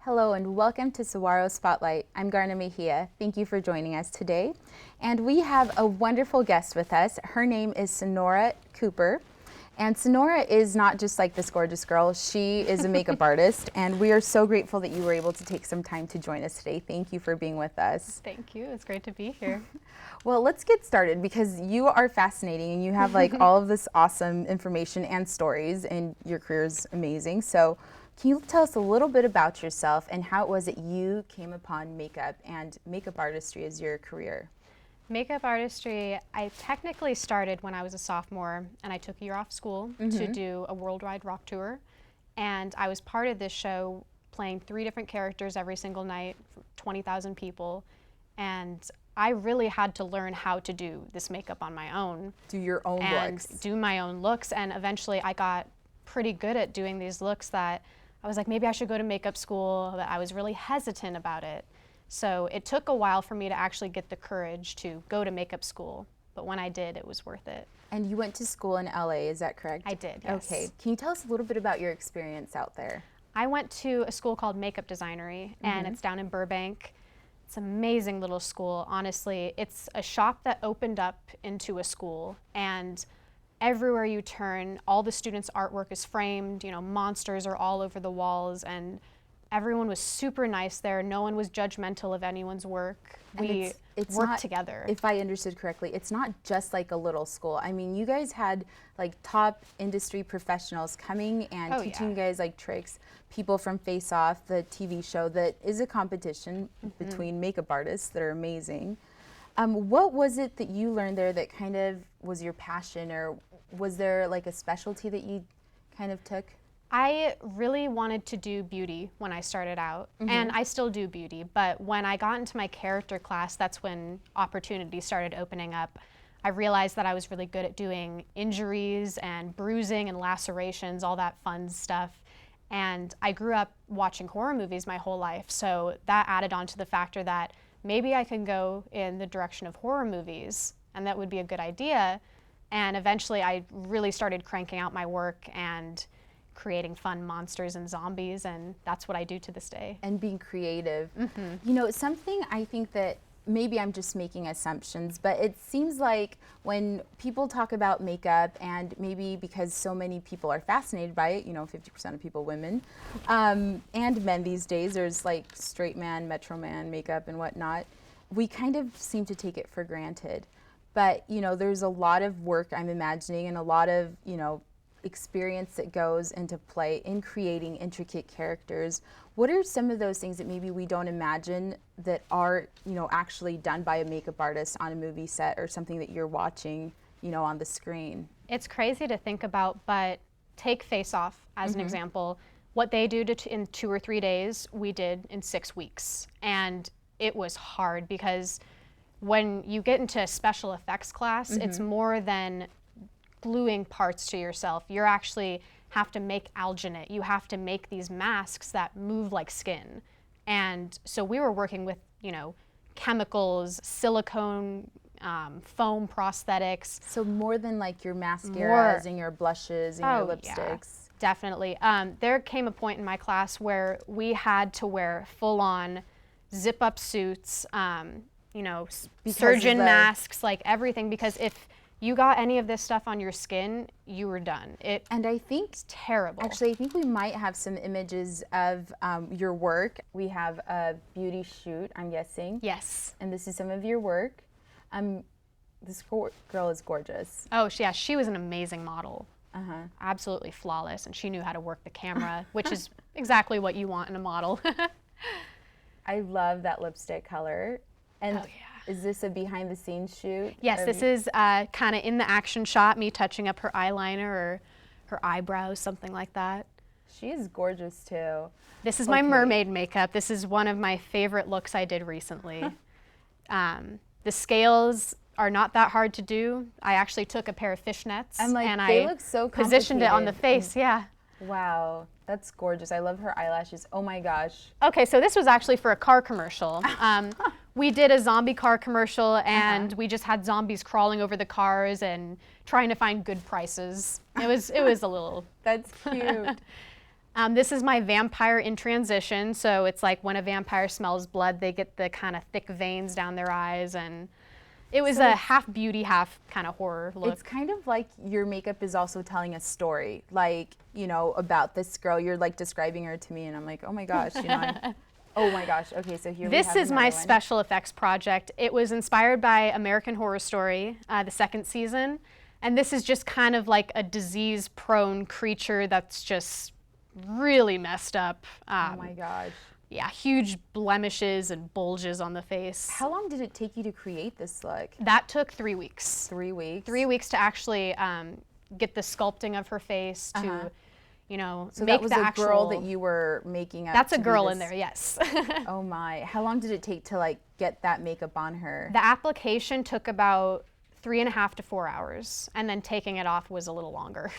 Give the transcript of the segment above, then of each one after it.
Hello and welcome to Saguaro Spotlight. I'm Garna Mejia. Thank you for joining us today. And we have a wonderful guest with us. Her name is Sonora Cooper. And Sonora is not just like this gorgeous girl, she is a makeup artist. And we are so grateful that you were able to take some time to join us today. Thank you for being with us. Thank you, it's great to be here. Well, let's get started because you are fascinating and you have like all of this awesome information and stories, and your career is amazing. So can you tell us a little bit about yourself and how it was that you came upon makeup and makeup artistry as your career? Makeup artistry, I technically started when I was a sophomore, and I took a year off school to do a worldwide rock tour. And I was part of this show playing 3 different characters every single night for 20,000 people. And I really had to learn how to do this makeup on my own. Do your own looks. Do my own looks, and eventually I got pretty good at doing these looks that I was like, maybe I should go to makeup school, but I was really hesitant about it. So it took a while for me to actually get the courage to go to makeup school, but when I did, it was worth it. And you went to school in LA, is that correct? I did, yes. Okay, can you tell us a little bit about your experience out there? I went to a school called Makeup Designery, and it's down in Burbank. It's an amazing little school, honestly. It's a shop that opened up into a school, and everywhere you turn, all the students' artwork is framed, you know, monsters are all over the walls, and everyone was super nice there. No one was judgmental of anyone's work. We worked together. If I understood correctly, it's not just like a little school. I mean, you guys had like top industry professionals coming and teaching you guys like tricks. People from Face Off, the TV show that is a competition between makeup artists that are amazing. What was it that you learned there that kind of was your passion, or was there like a specialty that you kind of took? I really wanted to do beauty when I started out, and I still do beauty, but when I got into my character class, that's when opportunities started opening up. I realized that I was really good at doing injuries and bruising and lacerations, all that fun stuff. And I grew up watching horror movies my whole life, so that added on to the factor that maybe I can go in the direction of horror movies, and that would be a good idea. And eventually I really started cranking out my work and creating fun monsters and zombies, and that's what I do to this day. And being creative. You know, something I think that maybe I'm just making assumptions, but it seems like when people talk about makeup, and maybe because so many people are fascinated by it, you know, 50% of people women, and men these days, there's like straight man, metro man makeup and whatnot, we kind of seem to take it for granted. But, you know, there's a lot of work, I'm imagining, and a lot of, you know, experience that goes into play in creating intricate characters. What are some of those things that maybe we don't imagine that are, you know, actually done by a makeup artist on a movie set, or something that you're watching, you know, on the screen? It's crazy to think about, but take Face Off as an example. What they do in 2 or 3 days, we did in 6 weeks. And it was hard because when you get into a special effects class, it's more than gluing parts to yourself. You actually have to make alginate. You have to make these masks that move like skin. And so we were working with, you know, chemicals, silicone, foam prosthetics. So more than like your mascaras and your blushes and your lipsticks. Yeah, definitely. There came a point in my class where we had to wear full-on zip-up suits, you know, surgeon masks, like everything, because if you got any of this stuff on your skin, you were done. And I think it's terrible. Actually, I think we might have some images of your work. We have a beauty shoot, I'm guessing. Yes. And this is some of your work. This girl is gorgeous. Oh, yeah, she was an amazing model. Absolutely flawless, and she knew how to work the camera, which is exactly what you want in a model. I love that lipstick color. And oh, yeah. Is this a behind the scenes shoot? Yes, this is kind of in the action shot, me touching up her eyeliner or her eyebrows, something like that. She is gorgeous too. This is my mermaid makeup. This is one of my favorite looks I did recently. The scales are not that hard to do. I actually took a pair of fishnets and they look so positioned it on the face, yeah. Wow, that's gorgeous. I love her eyelashes. Oh my gosh. Okay, so this was actually for a car commercial. We did a zombie car commercial, and we just had zombies crawling over the cars and trying to find good prices. It was a little. That's cute. This is my vampire in transition. So it's like when a vampire smells blood, they get the kind of thick veins down their eyes, and it was a half beauty, half kind of horror look. It's kind of like your makeup is also telling a story, like, you know, about this girl. You're like describing her to me, and I'm like, oh my gosh, you know. Oh my gosh. Okay, so here we have This is my one. special effects project. It was inspired by American Horror Story, the second season. And this is just kind of like a disease-prone creature that's just really messed up. Oh my gosh. Yeah, huge blemishes and bulges on the face. How long did it take you to create this look? That took 3 weeks. 3 weeks? 3 weeks to actually get the sculpting of her face, to you know, so make that was the a actual girl that you were making up. That's a to be girl this- in there, yes. Oh my. How long did it take to like get that makeup on her? The application took about 3.5 to 4 hours, and then taking it off was a little longer.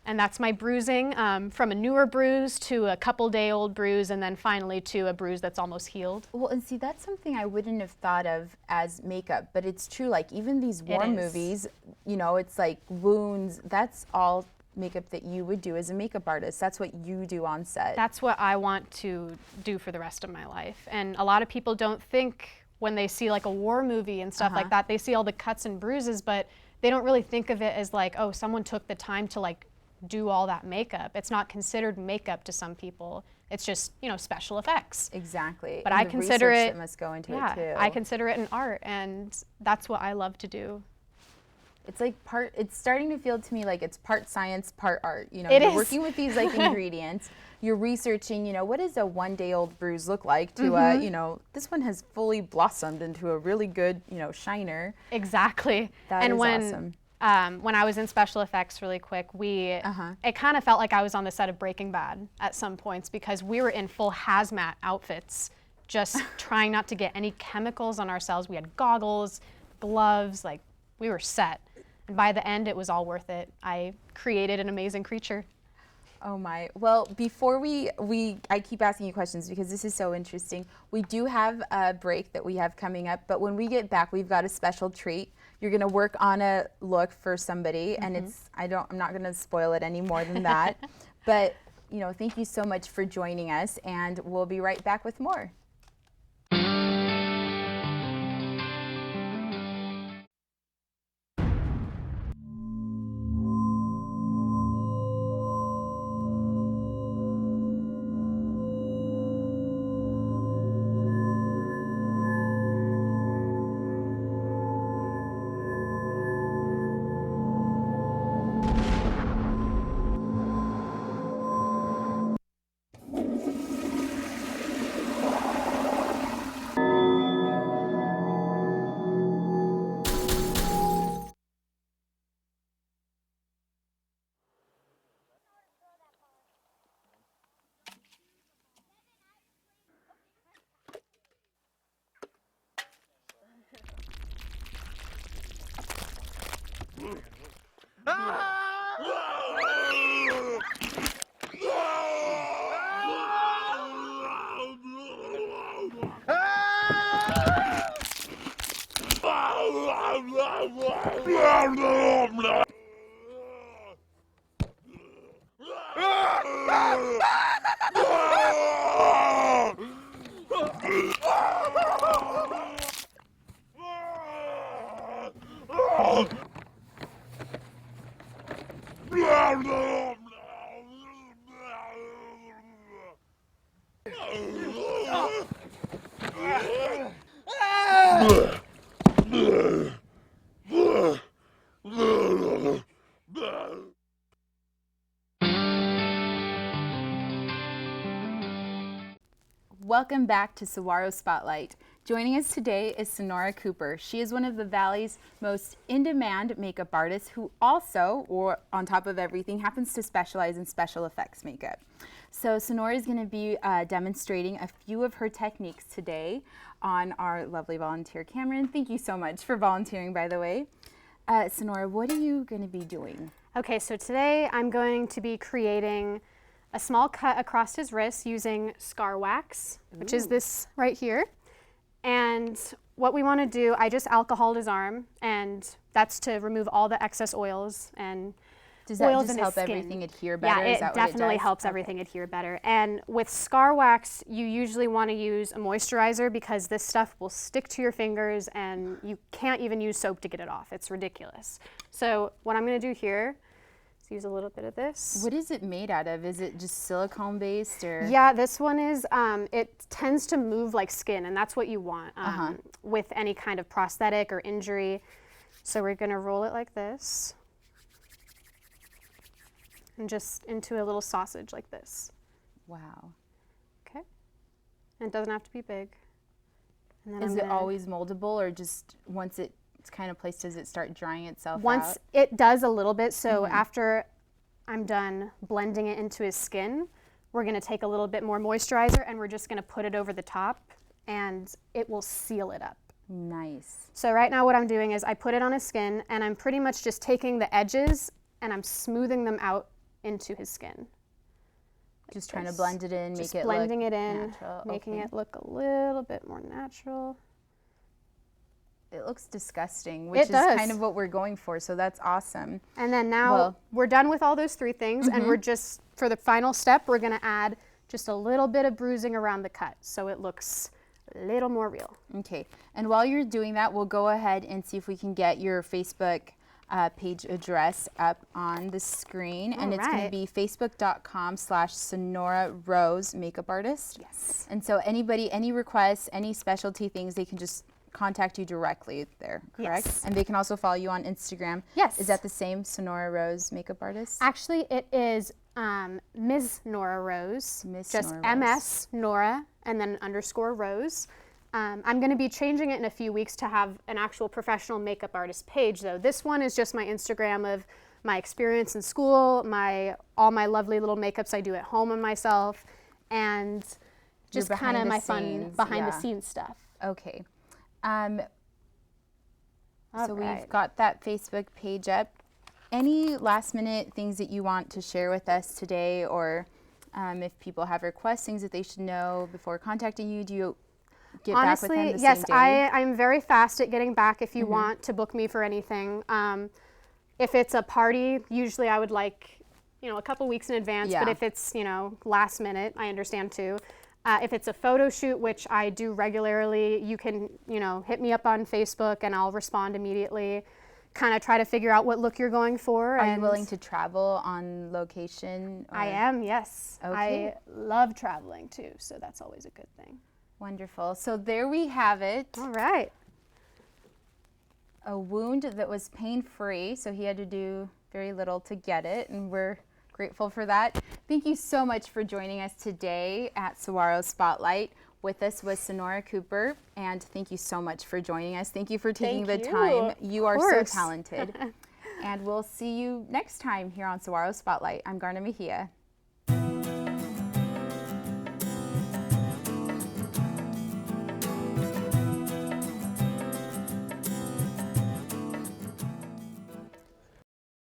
And that's my bruising, from a newer bruise to a couple-day-old bruise, and then finally to a bruise that's almost healed. Well, and see, that's something I wouldn't have thought of as makeup, but it's true. Like even these war movies, you know, it's like wounds. That's all makeup that you would do as a makeup artist. That's what you do on set. That's what I want to do for the rest of my life. And a lot of people don't think when they see like a war movie and stuff like that, they see all the cuts and bruises, but they don't really think of it as like, oh, someone took the time to like do all that makeup. It's not considered makeup to some people. It's just, you know, special effects. Exactly. But and I the consider research it, that must go into yeah, it too. I consider it an art, and that's what I love to do. It's like it's starting to feel to me like it's part science, part art. You know, It you're is. working with these like ingredients. You're researching, you know, what does a one-day-old bruise look like to, you know, this one has fully blossomed into a really good, you know, shiner. Exactly. That and is when, awesome. When I was in special effects really quick, it kind of felt like I was on the set of Breaking Bad at some points, because we were in full hazmat outfits, just trying not to get any chemicals on ourselves. We had goggles, gloves, like we were set. And by the end, it was all worth it. I created an amazing creature. Oh my. Well, before I keep asking you questions because this is so interesting. We do have a break that we have coming up, but when we get back, we've got a special treat. You're going to work on a look for somebody, and I'm not going to spoil it any more than that. But, you know, thank you so much for joining us, and we'll be right back with more. Welcome back to Saguaro Spotlight. Joining us today is Sonora Cooper. She is one of the Valley's most in-demand makeup artists who also, or on top of everything, happens to specialize in special effects makeup. So Sonora is going to be demonstrating a few of her techniques today on our lovely volunteer Cameron. Thank you so much for volunteering, by the way. Sonora, what are you going to be doing? Okay, so today I'm going to be creating a small cut across his wrist using scar wax, which is this right here. And what we want to do, I just alcoholed his arm, and that's to remove all the excess oils and Does that oils just in his help skin. everything adhere better? Yeah, Is that it what definitely does? helps Okay. everything adhere better. And with scar wax, you usually want to use a moisturizer because this stuff will stick to your fingers and you can't even use soap to get it off. It's ridiculous. So what I'm going to do here is use a little bit of this. What is it made out of? Is it just silicone based or? Yeah, this one is, it tends to move like skin, and that's what you want with any kind of prosthetic or injury. So we're going to roll it like this. And just into a little sausage like this. Wow. Okay. And it doesn't have to be big. And then Is it always moldable, or just once it's kind of placed, does it start drying itself out? Once it does a little bit, so after I'm done blending it into his skin, we're gonna take a little bit more moisturizer and we're just gonna put it over the top and it will seal it up. Nice. So right now what I'm doing is I put it on his skin and I'm pretty much just taking the edges and I'm smoothing them out into his skin. Just trying to blend it in, Just make it blending look it in, natural. making Okay. it look a little bit more natural. It looks disgusting, which It is does. kind of what we're going for, so that's awesome. And then now Well- we're done with all those 3 things and we're just, for the final step, we're gonna add just a little bit of bruising around the cut so it looks a little more real. Okay, and while you're doing that, we'll go ahead and see if we can get your Facebook page address up on the screen. And it's going to Alright. be facebook.com/Sonora Rose Makeup Artist. Yes. And so anybody, any requests, any specialty things, they can just contact you directly there, correct? Yes. And they can also follow you on Instagram. Yes. Is that the same, Sonora Rose Makeup Artist? Actually, it is Ms. Nora Rose. Miss just Nora Rose. MS Nora and then _ Rose. I'm going to be changing it in a few weeks to have an actual professional makeup artist page, though. This one is just my Instagram of my experience in school, all my lovely little makeups I do at home on myself, and just kind of behind the my fun scenes, behind the yeah. scenes stuff. Okay. All So right. we've got that Facebook page up. Any last minute things that you want to share with us today, or if people have requests, things that they should know before contacting you, do you get Honestly, back with them the yes, same day? I'm very fast at getting back if you want to book me for anything. If it's a party, usually I would like, a couple weeks in advance, but Yeah. if it's, last minute, I understand too. If it's a photo shoot, which I do regularly, you can, hit me up on Facebook and I'll respond immediately. Kind of try to figure out what look you're going for. Are you and willing to travel on location? I or- am, yes. Okay. I love traveling too, so that's always a good thing. Wonderful. So there we have it. All right. A wound that was pain-free, so he had to do very little to get it, and we're grateful for that. Thank you so much for joining us today at Saguaro Spotlight. With us was Sonora Cooper, and thank you so much for joining us. Thank you for taking Thank the you. time. You are so course. talented. And we'll see you next time here on Saguaro Spotlight. I'm Garna Mejia.